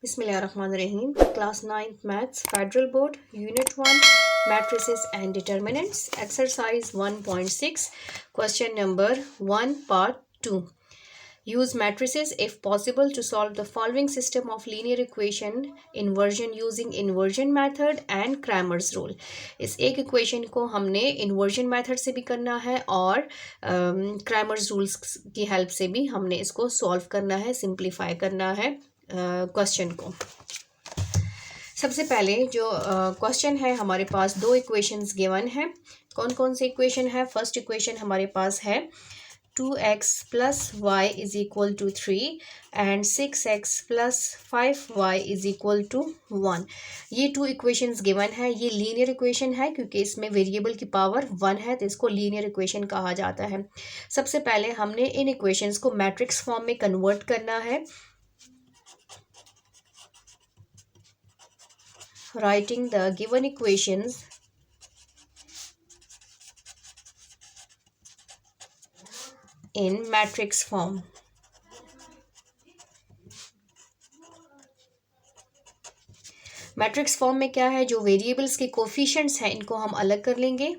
Bismillahirrahmanirrahim. Class 9th Maths Federal Board Unit 1 Matrices and Determinants Exercise 1.6 Question number 1 Part 2. Use matrices if possible to solve the following system of linear equation inversion using inversion method and Cramer's rule. इस एक equation को हमने inversion method से भी करना है और Cramer's rules की हेल्प से भी हमने इसको सॉल्व करना है, सिंप्लीफाई करना है क्वेश्चन को। सबसे पहले जो क्वेश्चन है हमारे पास दो इक्वेशंस गिवन है। कौन कौन सी इक्वेशन है? फर्स्ट इक्वेशन हमारे पास है 2x plus y is equal to 3 and 6x plus 5y is equal to 1। ये टू इक्वेशंस गिवन है। ये लीनियर इक्वेशन है क्योंकि इसमें वेरिएबल की पावर 1 है, तो इसको लीनियर इक्वेशन कहा जाता है। सबसे पहले हमने इन इक्वेशंस को मैट्रिक्स फॉर्म में कन्वर्ट करना है। Writing the given equations in matrix form। Matrix form में क्या है, जो वेरिएबल्स के कोफिशिएंट्स हैं इनको हम अलग कर लेंगे।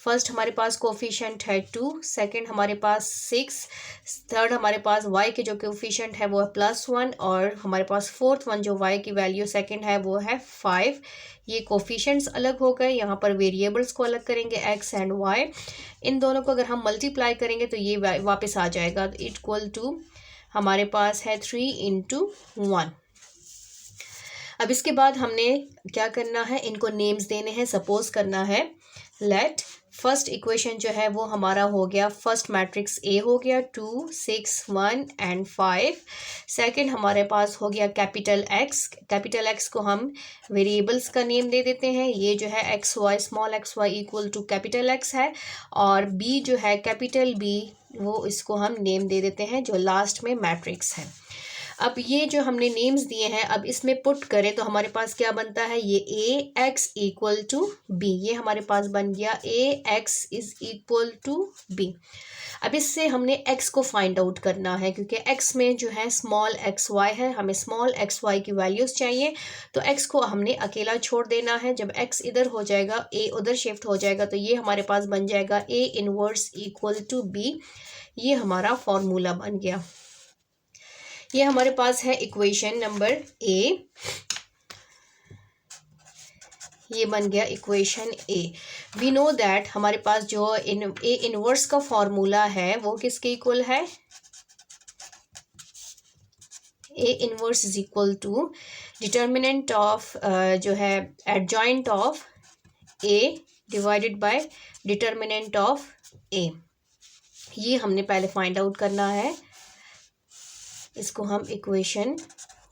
फर्स्ट हमारे पास कोफिशिएंट है 2, सेकंड हमारे पास 6, थर्ड हमारे पास y के जो कोफिशिएंट है वो है +1 और हमारे पास फोर्थ वन जो y की वैल्यू सेकंड है वो है 5। ये कोफिशिएंट्स अलग हो गए। यहाँ पर वेरिएबल्स को अलग करेंगे x एंड y। इन दोनों को अगर हम मल्टीप्लाई करेंगे तो ये वापस आ जाएगा, इक्वल टू हमारे पास है 3 × 1। अब इसके बाद हमने क्या करना है, इनको नेम्स देने हैं। सपोज करना है लेट फर्स्ट इक्वेशन जो है वो हमारा हो गया, फर्स्ट मैट्रिक्स ए हो गया 2 6 1 एंड 5। सेकंड हमारे पास हो गया कैपिटल एक्स। कैपिटल एक्स को हम वेरिएबल्स का नेम दे देते हैं। ये जो है x y, small x y equal to capital x है, और बी जो है कैपिटल बी, वो इसको हम नेम दे देते हैं जो लास्ट में मैट्रिक्स है। अब ये जो हमने नेम्स दिए हैं, अब इसमें पुट करें तो हमारे पास क्या बनता है, ये A X equal to B, ये हमारे पास बन गया A X is equal to B. अब इससे हमने x को फाइंड आउट करना है क्योंकि x में जो है स्मॉल एक्स वाई है, हमें स्मॉल एक्स वाई की वैल्यूज़ चाहिए, तो x को हमने अकेला छोड़ देना है। जब x इधर हो जाएगा, a उधर शिफ्ट हो जाएगा, तो ये हमारे पास बन जाएगा a inverse equal to b। ये हमारा फॉर्मूला बन गया। ये हमारे पास है इक्वेशन नंबर ए, ये बन गया equation a. We know that हमारे पास जो ए इनवर्स का फॉर्मूला है वो किसके इक्वल है, A inverse is equal to determinant of जो है adjoint of A divided by determinant of A. ये हमने पहले फाइंड आउट करना है। इसको हम इक्वेशन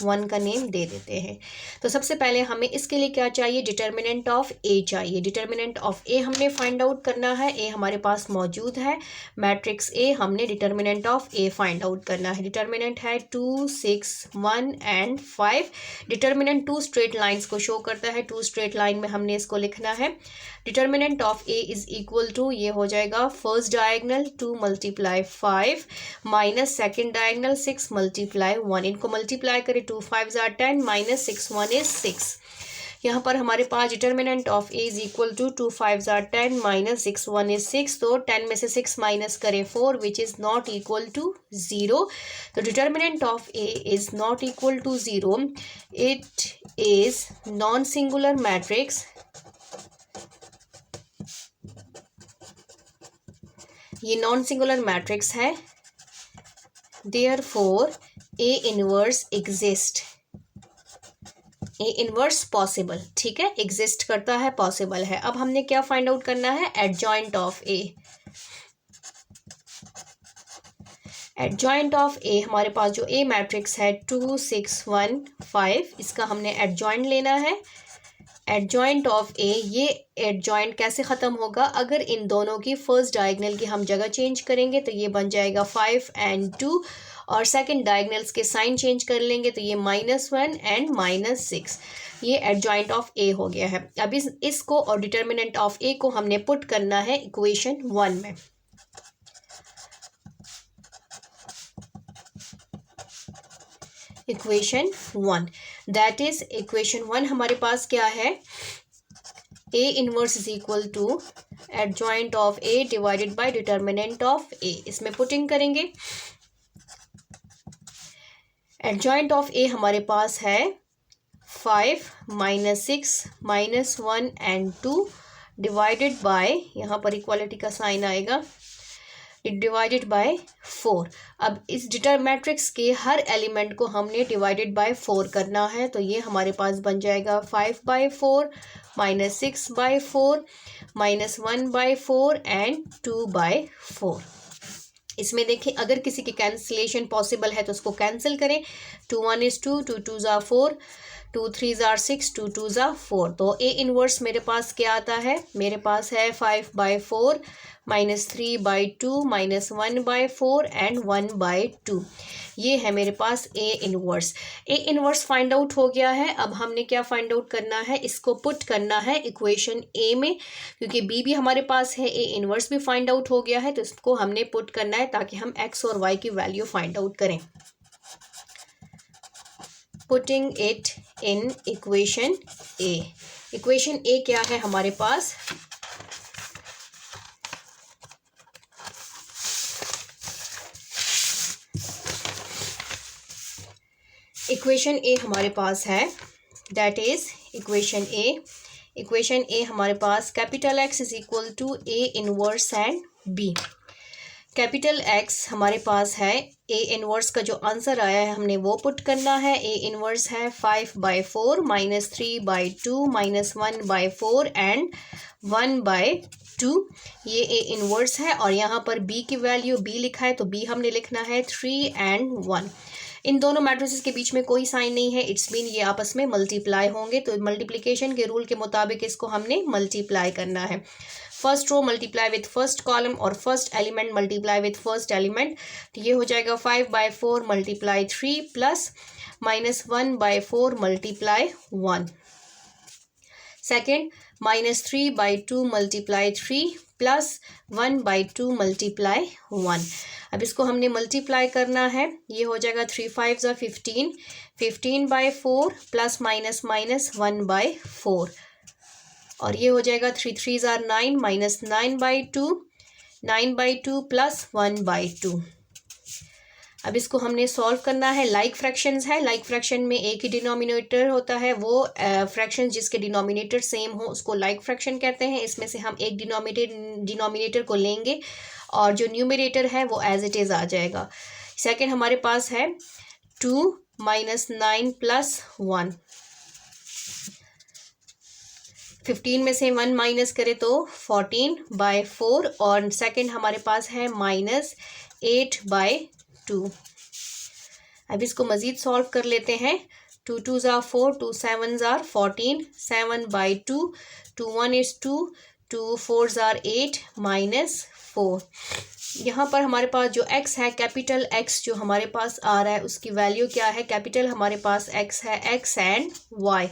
1 का नेम दे देते हैं। तो सबसे पहले हमें इसके लिए क्या चाहिए, डिटर्मिनेंट ऑफ ए चाहिए। डिटर्मिनेंट ऑफ ए हमने फाइंड आउट करना है। ए हमारे पास मौजूद है, मैट्रिक्स ए, हमने determinant of A find out करना है। डिटर्मिनेंट है 2 6 1 एंड 5। डिटर्मिनेंट 2 स्ट्रेट लाइंस को शो करता है, 2 स्ट्रेट लाइन में हमने इसको लिखना है। Determinant of A is equal to, ये हो जाएगा first diagonal 2 × 5 minus second diagonal 6 × 1। इनको मल्टीप्लाई करें, 2 5 are 10 माइनस 6 1 is 6। यहाँ पर हमारे पास determinant of A is equal to 2 5 are 10 minus 6 1 is 6। तो 10 में से 6 माइनस करें 4 which is not equal to 0। तो determinant of a is not equal to 0। It is non singular matrix. ये नॉन सिंगुलर मैट्रिक्स है। Therefore a inverse exist. A inverse possible, ठीक है, exist करता है, पॉसिबल है। अब हमने क्या फाइंड आउट करना है, adjoint of A. Adjoint of A हमारे पास जो ए मैट्रिक्स है 2 6 1 5, इसका हमने एडजॉइंट लेना है। एडजॉइंट ऑफ ए, ये एडजॉइंट कैसे ख़त्म होगा, अगर इन दोनों की फर्स्ट डायगनल की हम जगह चेंज करेंगे तो ये बन जाएगा 5 एंड 2, और सेकंड डायगनल्स के साइन चेंज कर लेंगे तो ये -1 एंड -6। ये एडजॉइंट ऑफ ए हो गया है। अब इसको और डिटर्मिनेंट ऑफ ए को हमने पुट करना है इक्वेशन 1 में। इक्वेशन 1। दैट इज इक्वेशन 1 हमारे पास क्या है, A inverse is equal to adjoint of A divided by determinant of A। इसमें पुटिंग करेंगे, एडजॉइंट ऑफ A हमारे पास है 5 - 6 - 1 and 2 डिवाइडेड बाय, यहाँ पर इक्वालिटी का साइन आएगा, डिवाइडेड बाय 4। अब इस डिटर मैट्रिक्स के हर एलिमेंट को हमने डिवाइडेड बाय 4 करना है, तो ये हमारे पास बन जाएगा 5/4 - 6/4 - 1/4 एंड 2/4। इसमें देखिए अगर किसी की कैंसिलेशन पॉसिबल है तो उसको कैंसिल करें। 2 1 is 2, 2 2s are 4, 2 3s are 6, 2 2s are 4। तो A इनवर्स मेरे पास क्या आता है, मेरे पास है 5/4 - 3/2 - 1/4 एंड 1/2। ये है मेरे पास A inverse. A inverse find out हो गया है। अब हमने क्या फाइंड आउट करना है, इसको पुट करना है इक्वेशन A में, क्योंकि B भी हमारे पास है, A इनवर्स भी फाइंड आउट हो गया है, तो इसको हमने पुट करना है ताकि हम X और Y की वैल्यू फाइंड आउट करें। Putting it in equation A। Equation A क्या है हमारे पास, इक्वेशन A हमारे पास है, that is equation A। Equation A हमारे पास capital X is equal to A inverse and B। Capital X हमारे पास है, A इनवर्स का जो आंसर आया है हमने वो पुट करना है। A इनवर्स है 5/4 - 3/2 - 1/4 एंड 1/2। ये A इनवर्स है और यहाँ पर B की वैल्यू B लिखा है, तो B हमने लिखना है 3 and 1। इन दोनों मैट्रिसेस के बीच में कोई साइन नहीं है, इट्स मीन ये आपस में मल्टीप्लाई होंगे, तो मल्टीप्लिकेशन के रूल के मुताबिक इसको हमने मल्टीप्लाई करना है। First row multiply with first column और first element multiply with first element, तो ये हो जाएगा 5/4 × 3 प्लस -1/4 × 1। Second -3/2 × 3 plus 1/2 × 1। अब इसको हमने मल्टीप्लाई करना है, ये हो जाएगा 3 5s are 15, 15/4 प्लस माइनस 1/4 और ये हो जाएगा 3 3s are 9 -9/2, 9/2 प्लस 1/2। अब इसको हमने सॉल्व करना है। लाइक फ्रैक्शंस है, लाइक फ्रैक्शन में एक ही डिनोमिनेटर होता है, वो फ्रैक्शन जिसके डिनोमिनेटर सेम हो उसको लाइक फ्रैक्शन कहते हैं। इसमें से हम एक डिनोमिनेटर को लेंगे और जो न्यूमरेटर है वो एज इट इज़ आ जाएगा। सेकंड हमारे पास है 2 - 9 + 1। 15 में से 1 माइनस करें तो 14/4 और सेकंड हमारे पास है -8/2। अब इसको मज़ीद सॉल्व कर लेते हैं। 2 2s are 4, 2 7s are 14, 7/2, 2 1 is 2, 2 4s are 8 -4। यहाँ पर हमारे पास जो x है, कैपिटल X जो हमारे पास आ रहा है उसकी वैल्यू क्या है, कैपिटल हमारे पास x है, x एंड y।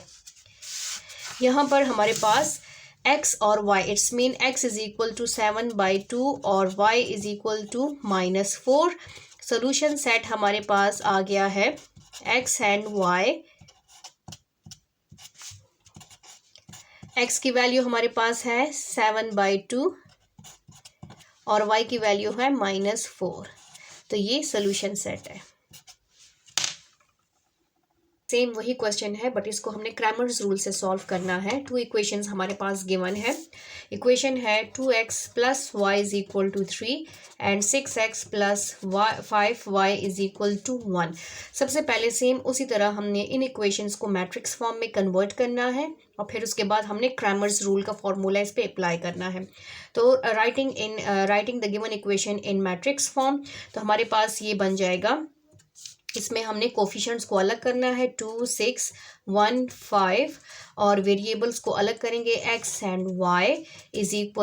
यहाँ पर हमारे पास x और y, it's mean x is equal to 7/2 और y is equal to -4। Solution set हमारे पास आ गया है x एंड y। x की वैल्यू हमारे पास है 7/2 और y की वैल्यू है -4। तो ये सोल्यूशन सेट है। सेम वही क्वेश्चन है बट इसको हमने क्रैमर्स रूल से सॉल्व करना है। 2 इक्वेशंस हमारे पास गिवन है। इक्वेशन है 2x + y = 3 and 6x + 5y = 1। सबसे पहले सेम उसी तरह हमने इन इक्वेशंस को मैट्रिक्स फॉर्म में कन्वर्ट करना है और फिर उसके बाद हमने क्रैमर्स रूल का फॉर्मूला इस पे अप्लाई करना है। तो writing the given equation in matrix form, तो हमारे पास ये बन जाएगा। इसमें हमने कोफिशिएंट्स को अलग करना है 2 6 1 5 और वेरिएबल्स को अलग करेंगे x एंड y =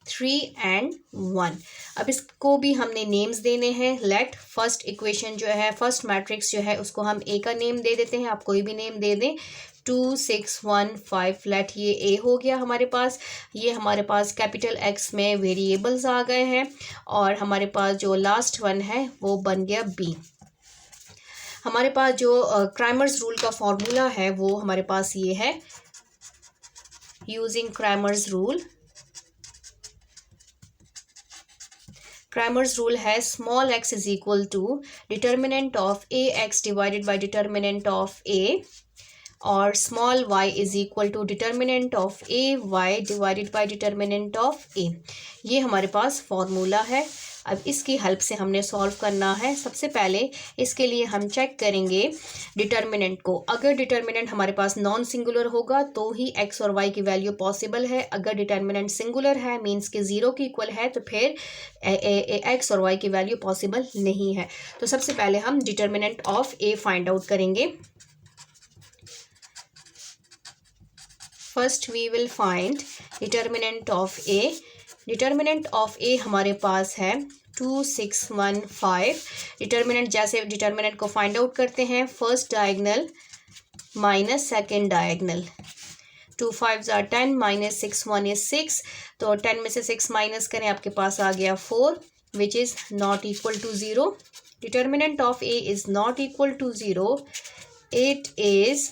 3 and 1। अब इसको भी हमने नेम्स देने हैं। लेट फर्स्ट इक्वेशन जो है, फर्स्ट मैट्रिक्स जो है उसको हम a का नेम दे देते हैं, आप कोई भी नेम दे दें। 2 6 1 5 लेट ये a हो गया हमारे पास। ये हमारे पास कैपिटल X में वेरिएबल्स आ गए हैं और हमारे पास जो लास्ट वन है वो बन गया b। हमारे पास जो क्रैमर्स रूल का फॉर्मूला है वो हमारे पास ये है, using Cramer's rule. Cramer's rule has small x is equal to determinant of ax divided by determinant of a, और small y is equal to determinant of ay divided by determinant of a। ये हमारे पास formula है। अब इसकी help से हमने solve करना है। सबसे पहले इसके लिए हम चेक करेंगे डिटर्मिनेंट को। अगर डिटर्मिनेंट हमारे पास नॉन सिंगुलर होगा तो ही x और y की वैल्यू पॉसिबल है। अगर डिटर्मिनेंट सिंगुलर है मीन्स के ज़ीरो के इक्वल है तो फिर x और y की वैल्यू पॉसिबल नहीं है। तो सबसे पहले हम determinant of a find out करेंगे। First we will find determinant of a। Determinant of a हमारे पास है 2615। डिटर्मिनेंट, जैसे डिटर्मिनेंट को फाइंड आउट करते हैं, first diagonal minus second diagonal. 2 5s are 10 minus 6 1 is 6। तो 10 में से 6 माइनस करें, आपके पास आ गया 4 which is not equal to 0। Determinant of a is not equal to 0। It is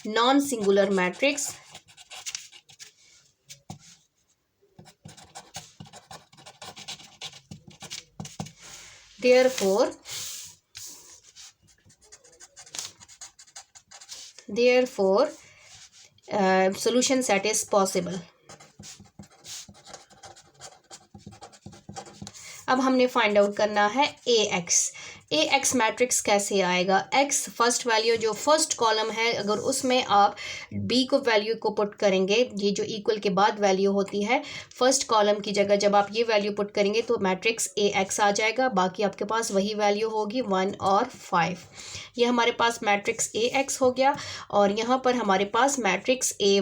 non singular matrix. Therefore solution set is possible। अब हमने find out करना है ax मैट्रिक्स कैसे आएगा। x फर्स्ट वैल्यू जो फर्स्ट कॉलम है, अगर उसमें आप b को वैल्यू को पुट करेंगे, ये जो इक्वल के बाद वैल्यू होती है, फर्स्ट कॉलम की जगह जब आप ये वैल्यू पुट करेंगे तो मैट्रिक्स ax आ जाएगा। बाकी आपके पास वही वैल्यू होगी 1 और 5। ये हमारे पास मैट्रिक्स ax हो गया। और यहाँ पर हमारे पास मैट्रिक्स ay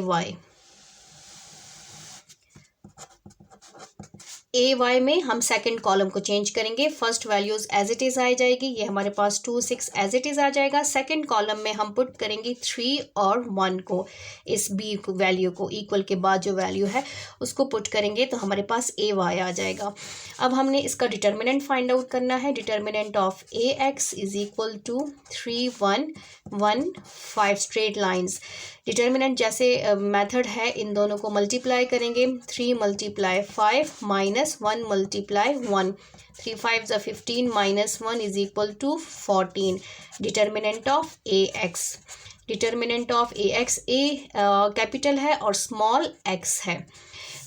में हम सेकंड कॉलम को चेंज करेंगे। First values as it is आ जाएगी। ये हमारे पास 2 6 एज इट इज़ आ जाएगा। सेकंड कॉलम में हम पुट करेंगे 3 और 1 को, इस b को वैल्यू को, इक्वल के बाद जो वैल्यू है उसको पुट करेंगे तो हमारे पास ay आ जाएगा। अब हमने इसका डिटर्मिनेंट फाइंड आउट करना है। Determinant of ax is equal to 3 1 1 5 straight lines. Determinant जैसे मेथड है, इन दोनों को मल्टीप्लाई करेंगे। 3 × 5 minus 1 × 1। 3 5s are 15 minus 1 is equal to 14। Determinant of ax। Determinant of ax, a capital है और स्मॉल x है।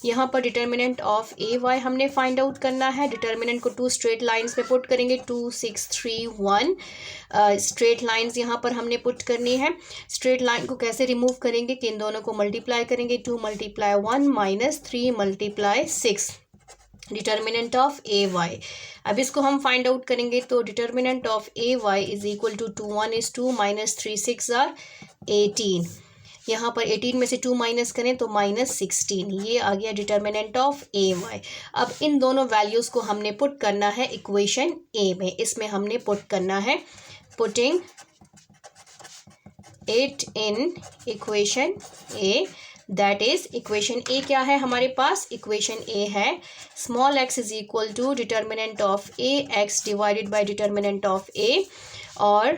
यहाँ पर डिटर्मिनेंट ऑफ ay हमने फाइंड आउट करना है। डिटर्मिनेंट को 2 स्ट्रेट लाइंस में पुट करेंगे। 2 6 3 1 स्ट्रेट लाइंस यहाँ पर हमने पुट करनी है। स्ट्रेट लाइन को कैसे रिमूव करेंगे कि इन दोनों को मल्टीप्लाई करेंगे। 2 × 1 माइनस 3 × 6। Determinant of ay। अब इसको हम फाइंड आउट करेंगे तो determinant of ay is equal to 2 1 is 2 minus 3 6 are 18। यहाँ पर 18 में से 2 माइनस करें तो माइनस 16। ये आ गया डिटर्मिनेंट ऑफ ay। अब इन दोनों वैल्यूज़ को हमने पुट करना है इक्वेशन a में। इसमें हमने पुट करना है, putting it in equation a, that is equation a क्या है हमारे पास। इक्वेशन a है small x is equal to determinant of ax divided by determinant of a, और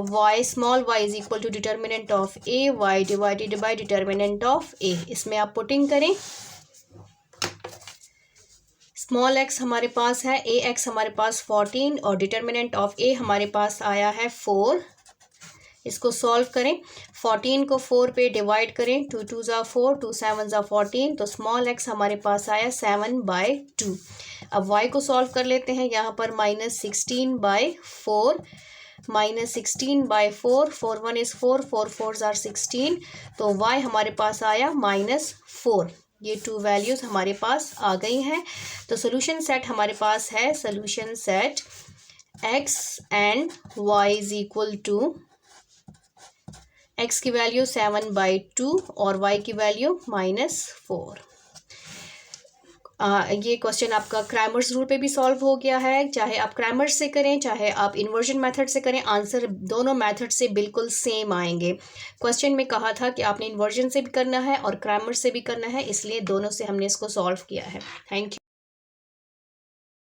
y small y is equal to determinant of ay divided by determinant of a। इसमें आप putting करें। Small x हमारे पास है, ax हमारे पास 14 और determinant of a हमारे पास आया है 4। इसको सॉल्व करें। 14 को 4 पे डिवाइड करें। 2 2s are 4, 2 7s are 14। तो स्मॉल x हमारे पास आया 7/2। अब y को सॉल्व कर लेते हैं। यहाँ पर minus 16/4, minus 16/4, 4 1 is 4, 4 4s are 16। तो y हमारे पास आया -4। ये 2 वैल्यूज़ हमारे पास आ गई हैं। तो सोल्यूशन सेट हमारे पास है, solution set x and y is equal to, x की वैल्यू 7/2 और y की वैल्यू -4। ये क्वेश्चन आपका क्रैमर्स रूल पे भी सॉल्व हो गया है। चाहे आप क्रैमर्स से करें, चाहे आप इन्वर्जन मेथड से करें, आंसर दोनों मेथड से बिल्कुल सेम आएंगे। क्वेश्चन में कहा था कि आपने इन्वर्जन से भी करना है और क्रैमर्स से भी करना है, इसलिए दोनों से हमने इसको सॉल्व किया है। Thank you.